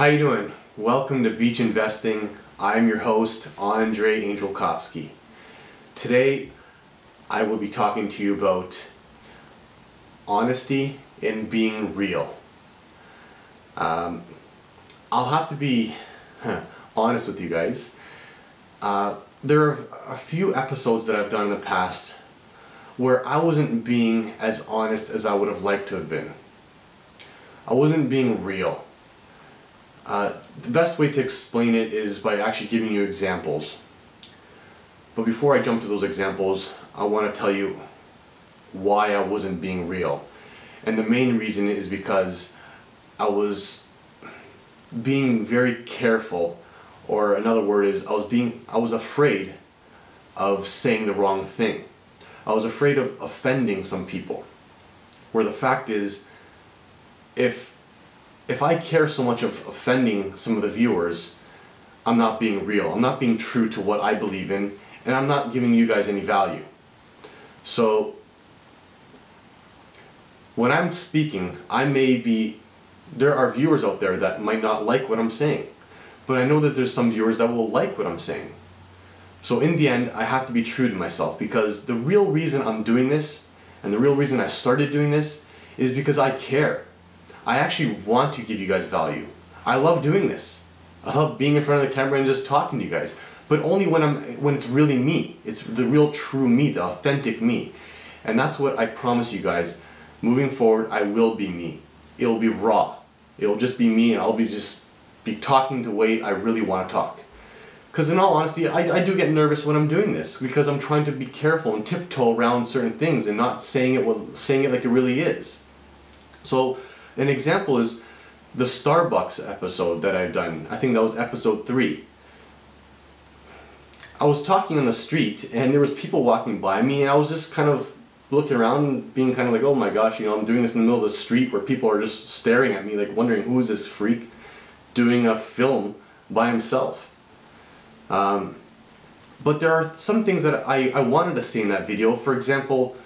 How you doing? Welcome to Beach Investing. I'm your host, Andrei Angelkovsky. Today, I will be talking to you about honesty and being real. I'll have to be honest with you guys. There are a few episodes that I've done in the past where I wasn't being as honest as I would have liked to have been. I wasn't being real. The best way to explain it is by actually giving you examples. But before I jump to those examples, I want to tell you why I wasn't being real. And the main reason is because I was being very careful, or another word is I was afraid of saying the wrong thing. I was afraid of offending some people. Where the fact is, if I care so much of offending some of the viewers, I'm not being real. I'm not being true to what I believe in, and I'm not giving you guys any value. So, when I'm speaking, there are viewers out there that might not like what I'm saying, but I know that there's some viewers that will like what I'm saying. So in the end, I have to be true to myself, because the real reason I'm doing this, and the real reason I started doing this, is because I care. I actually want to give you guys value. I love doing this. I love being in front of the camera and just talking to you guys. But only when it's really me. It's the real true me, the authentic me. And that's what I promise you guys. Moving forward, I will be me. It'll be raw. It'll just be me, and I'll be talking the way I really want to talk. Because in all honesty, I do get nervous when I'm doing this, because I'm trying to be careful and tiptoe around certain things and not saying it like it really is. So an example is the Starbucks episode that I've done. I think that was episode 3. I was talking on the street and there was people walking by me, and I was just kind of looking around and being kind of like, oh my gosh, I'm doing this in the middle of the street where people are just staring at me, like wondering who is this freak doing a film by himself. But there are some things that I wanted to say in that video. For example,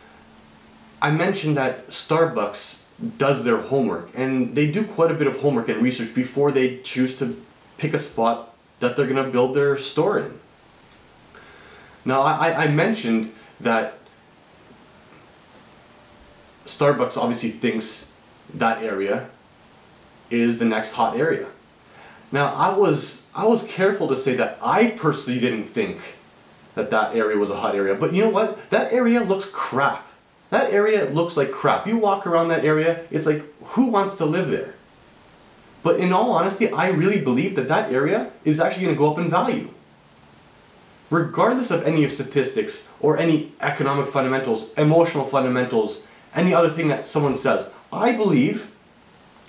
I mentioned that Starbucks does their homework, and they do quite a bit of homework and research before they choose to pick a spot that they're going to build their store in. Now, I mentioned that Starbucks obviously thinks that area is the next hot area. Now, I was careful to say that I personally didn't think that area was a hot area, but you know what? That area looks crap. That area looks like crap. You walk around that area, it's like, who wants to live there? But in all honesty, I really believe that area is actually going to go up in value. Regardless of any statistics or any economic fundamentals, emotional fundamentals, any other thing that someone says, I believe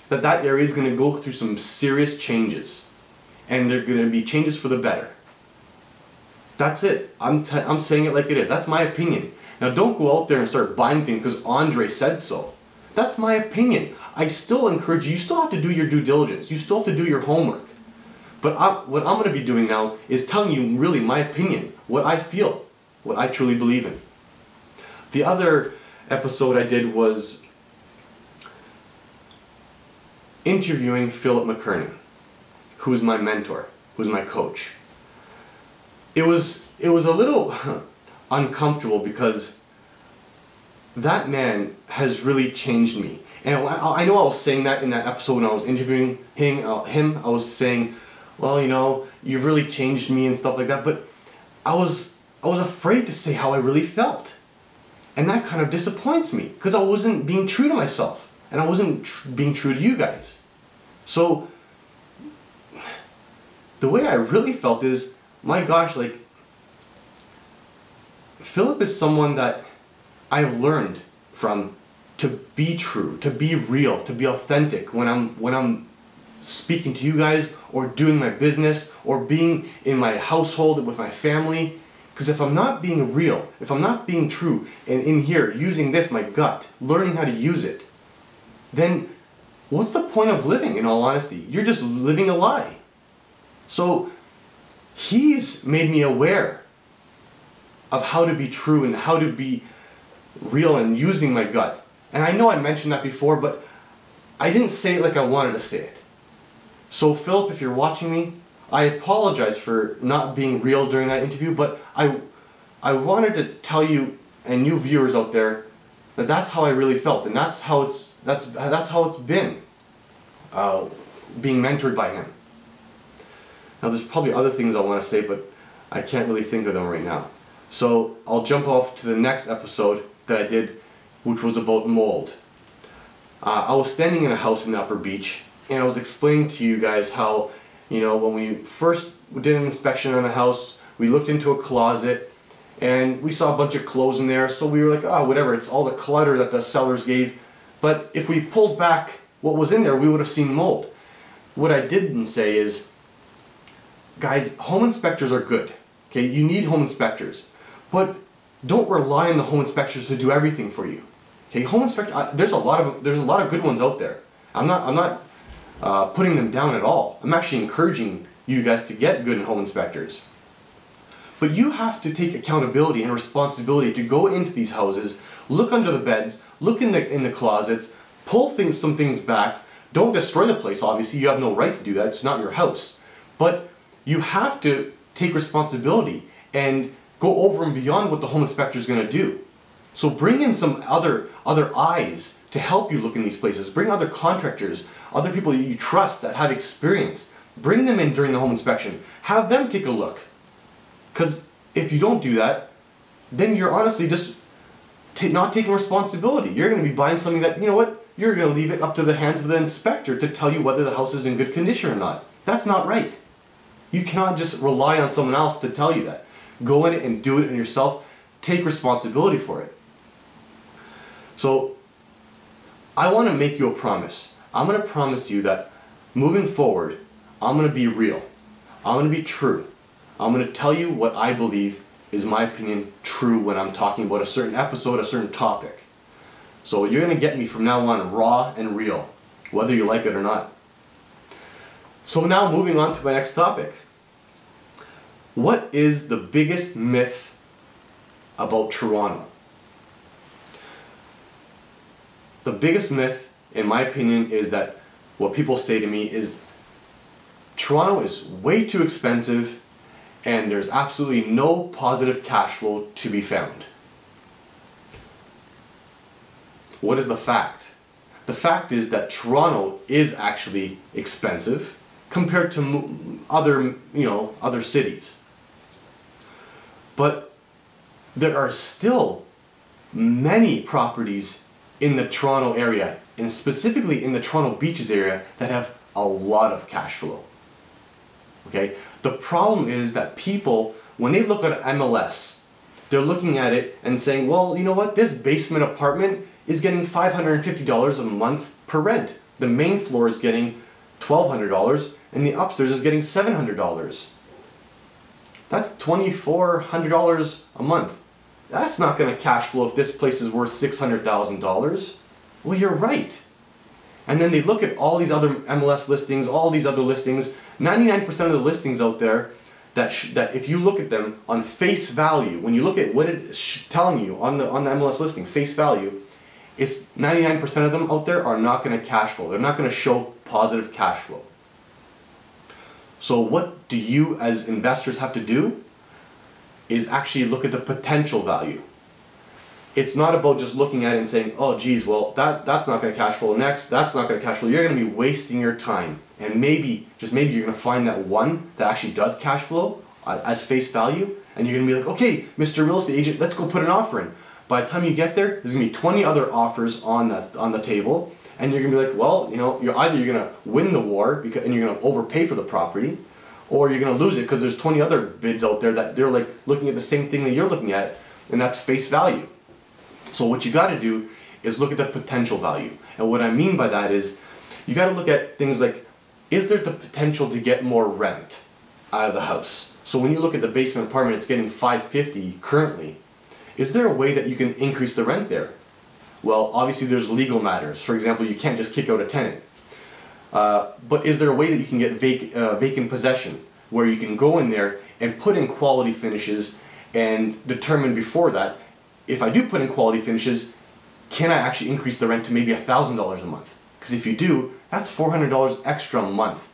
that area is going to go through some serious changes. And they're going to be changes for the better. That's it. I'm saying it like it is. That's my opinion. Now, don't go out there and start buying things because Andrei said so. That's my opinion. I still encourage you. You still have to do your due diligence. You still have to do your homework. But what I'm going to be doing now is telling you really my opinion, what I feel, what I truly believe in. The other episode I did was interviewing Philip McKernan, who is my mentor, who's my coach. It was a little uncomfortable because that man has really changed me. And I know I was saying that in that episode when I was interviewing him. I was saying, well, you've really changed me and stuff like that. But I was afraid to say how I really felt. And that kind of disappoints me because I wasn't being true to myself. And I wasn't being true to you guys. So the way I really felt is, my gosh, Philip is someone that I've learned from to be true, to be real, to be authentic when I'm speaking to you guys or doing my business or being in my household with my family. Because if I'm not being real, if I'm not being true, and in here using my gut, learning how to use it, then what's the point of living, in all honesty? You're just living a lie. So he's made me aware of how to be true and how to be real and using my gut. And I know I mentioned that before, but I didn't say it like I wanted to say it. So Philip, if you're watching me, I apologize for not being real during that interview, but I wanted to tell you and you viewers out there that that's how I really felt, and that's how it's been being mentored by him. Now there's probably other things I want to say, but I can't really think of them right now. So I'll jump off to the next episode that I did, which was about mold. I was standing in a house in the Upper Beach, and I was explaining to you guys how, you know, when we first did an inspection on the house, we looked into a closet, and we saw a bunch of clothes in there, so we were like, oh, whatever, it's all the clutter that the sellers gave. But if we pulled back what was in there, we would have seen mold. What I didn't say is, guys, home inspectors are good. Okay, you need home inspectors, but don't rely on the home inspectors to do everything for you. Okay, home inspector. There's a lot of good ones out there. I'm not putting them down at all. I'm actually encouraging you guys to get good home inspectors. But you have to take accountability and responsibility to go into these houses, look under the beds, look in the closets, pull some things back. Don't destroy the place. Obviously, you have no right to do that. It's not your house. But you have to take responsibility and go over and beyond what the home inspector is going to do. So bring in some other eyes to help you look in these places. Bring other contractors, other people that you trust that have experience. Bring them in during the home inspection. Have them take a look. Because if you don't do that, then you're honestly just not taking responsibility. You're going to be buying something that, you know what, you're going to leave it up to the hands of the inspector to tell you whether the house is in good condition or not. That's not right. You cannot just rely on someone else to tell you that. Go in it and do it yourself. Take responsibility for it. So, I want to make you a promise. I'm going to promise you that moving forward, I'm going to be real. I'm going to be true. I'm going to tell you what I believe is, my opinion, true when I'm talking about a certain episode, a certain topic. So you're going to get me from now on raw and real, whether you like it or not. So now moving on to my next topic. What is the biggest myth about Toronto? The biggest myth, in my opinion, is that what people say to me is Toronto is way too expensive and there's absolutely no positive cash flow to be found. What is the fact? The fact is that Toronto is actually expensive compared to other cities. But there are still many properties in the Toronto area, and specifically in the Toronto Beaches area, that have a lot of cash flow. Okay? The problem is that people, when they look at MLS, they're looking at it and saying, well, you know what, this basement apartment is getting $550 a month per rent. The main floor is getting $1,200 and the upstairs is getting $700. That's $2,400 a month. That's not going to cash flow if this place is worth $600,000. Well, you're right. And then they look at all these other MLS listings, all these other listings. 99% of the listings out there that if you look at them on face value, when you look at what it's telling you on the MLS listing, face value, it's 99% of them out there are not going to cash flow. They're not going to show positive cash flow. So what do you as investors have to do is actually look at the potential value. It's not about just looking at it and saying, oh geez, well that's not going to cash flow next, that's not going to cash flow. You're going to be wasting your time. And maybe, just maybe, you're going to find that one that actually does cash flow as face value, and you're going to be like, okay, Mr. Real Estate Agent, let's go put an offer in. By the time you get there, there's going to be 20 other offers on the table, and you're going to be like, well, you know, you're going to win the war and you're going to overpay for the property, or you're going to lose it because there's 20 other bids out there that they're like looking at the same thing that you're looking at, and that's face value. So what you got to do is look at the potential value. And what I mean by that is you got to look at things like, is there the potential to get more rent out of the house? So when you look at the basement apartment, it's getting $550 currently. Is there a way that you can increase the rent there? Well, obviously there's legal matters. For example, you can't just kick out a tenant. But is there a way that you can get vacant possession, where you can go in there and put in quality finishes and determine before that, if I do put in quality finishes, can I actually increase the rent to maybe $1,000 a month? Because if you do, that's $400 extra a month.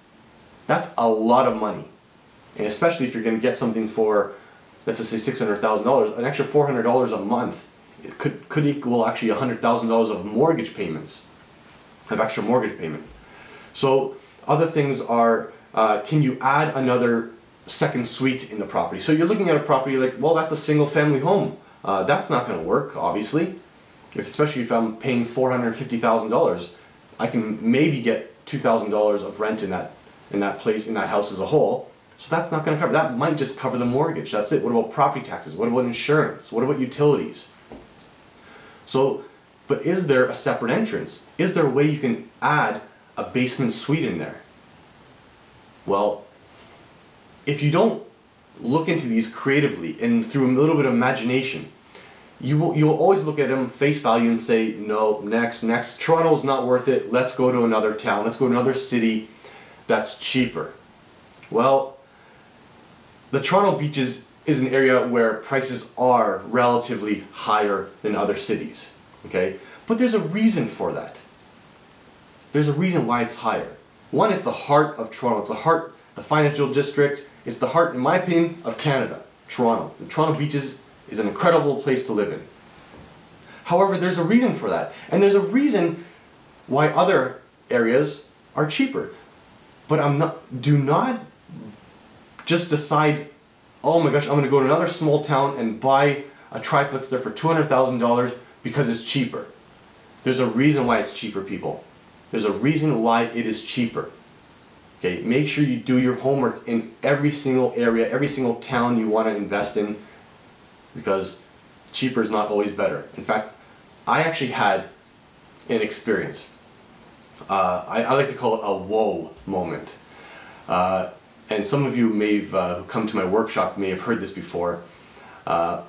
That's a lot of money. And especially if you're going to get something for, let's just say $600,000, an extra $400 a month, it could equal actually $100,000 of mortgage payments, of extra mortgage payment. So other things are, can you add another second suite in the property? So you're looking at a property like, well, that's a single family home. That's not going to work, obviously. Especially if I'm paying $450,000, I can maybe get $2,000 of rent in that place, in that house as a whole. So that's not going to cover. That might just cover the mortgage. That's it. What about property taxes? What about insurance? What about utilities? So, but is there a separate entrance? Is there a way you can add a basement suite in there? Well, if you don't look into these creatively and through a little bit of imagination, you'll always look at them face value and say, no, next. Toronto's not worth it. Let's go to another town. Let's go to another city that's cheaper. Well, the Toronto beaches is an area where prices are relatively higher than other cities, okay? But there's a reason for that. There's a reason why it's higher. One, it's the heart of Toronto. It's the heart, the financial district. It's the heart, in my opinion, of Canada, Toronto. The Toronto beaches is an incredible place to live in. However, there's a reason for that. And there's a reason why other areas are cheaper. But do not just decide, oh my gosh, I'm going to go to another small town and buy a triplex there for $200,000 because it's cheaper. There's a reason why it's cheaper, people. There's a reason why it is cheaper. Okay, make sure you do your homework in every single area, every single town you want to invest in, because cheaper is not always better. In fact, I actually had an experience. I like to call it a whoa moment. And some of you may have who come to my workshop may have heard this before. I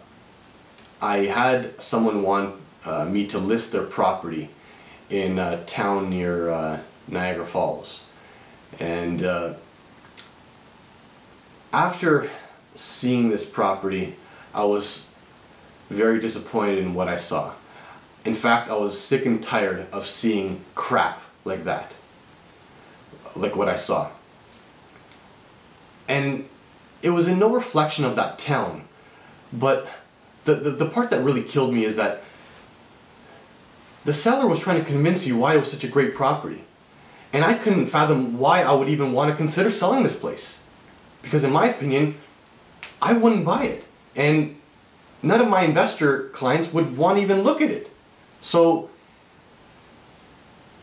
had someone want me to list their property in a town near Niagara Falls. And after seeing this property, I was very disappointed in what I saw. In fact, I was sick and tired of seeing crap like that, like what I saw. And it was in no reflection of that town, but the part that really killed me is that the seller was trying to convince me why it was such a great property. And I couldn't fathom why I would even want to consider selling this place. Because in my opinion, I wouldn't buy it. And none of my investor clients would want to even look at it. So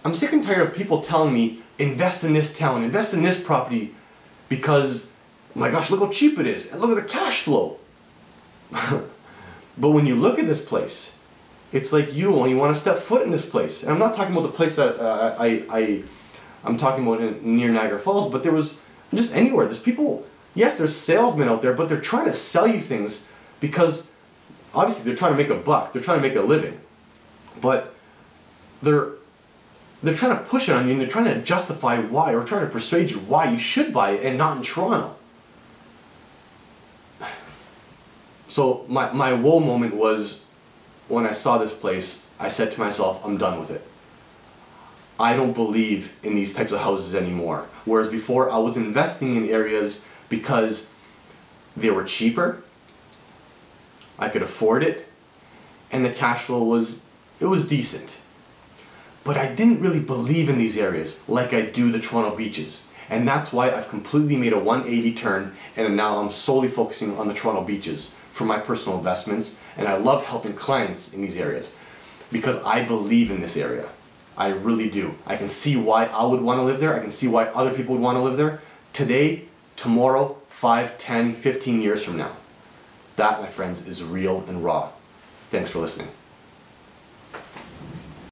I'm sick and tired of people telling me, invest in this town, invest in this property, because, my gosh, look how cheap it is, and look at the cash flow. But when you look at this place, it's like you don't even want to step foot in this place. And I'm not talking about the place that I'm talking about near Niagara Falls, but there was just anywhere. There's people, yes, there's salesmen out there, but they're trying to sell you things because obviously they're trying to make a buck, they're trying to make a living. But they're trying to push it on you, and they're trying to justify why, or trying to persuade you why you should buy it and not in Toronto. So my whoa moment was when I saw this place. I said to myself, I'm done with it. I don't believe in these types of houses anymore. Whereas before I was investing in areas because they were cheaper, I could afford it, and the cash flow was decent. But I didn't really believe in these areas like I do the Toronto beaches. And that's why I've completely made a 180 turn, and now I'm solely focusing on the Toronto beaches for my personal investments, and I love helping clients in these areas because I believe in this area. I really do. I can see why I would want to live there. I can see why other people would want to live there today, tomorrow, 5, 10, 15 years from now. That, my friends, is real and raw. Thanks for listening.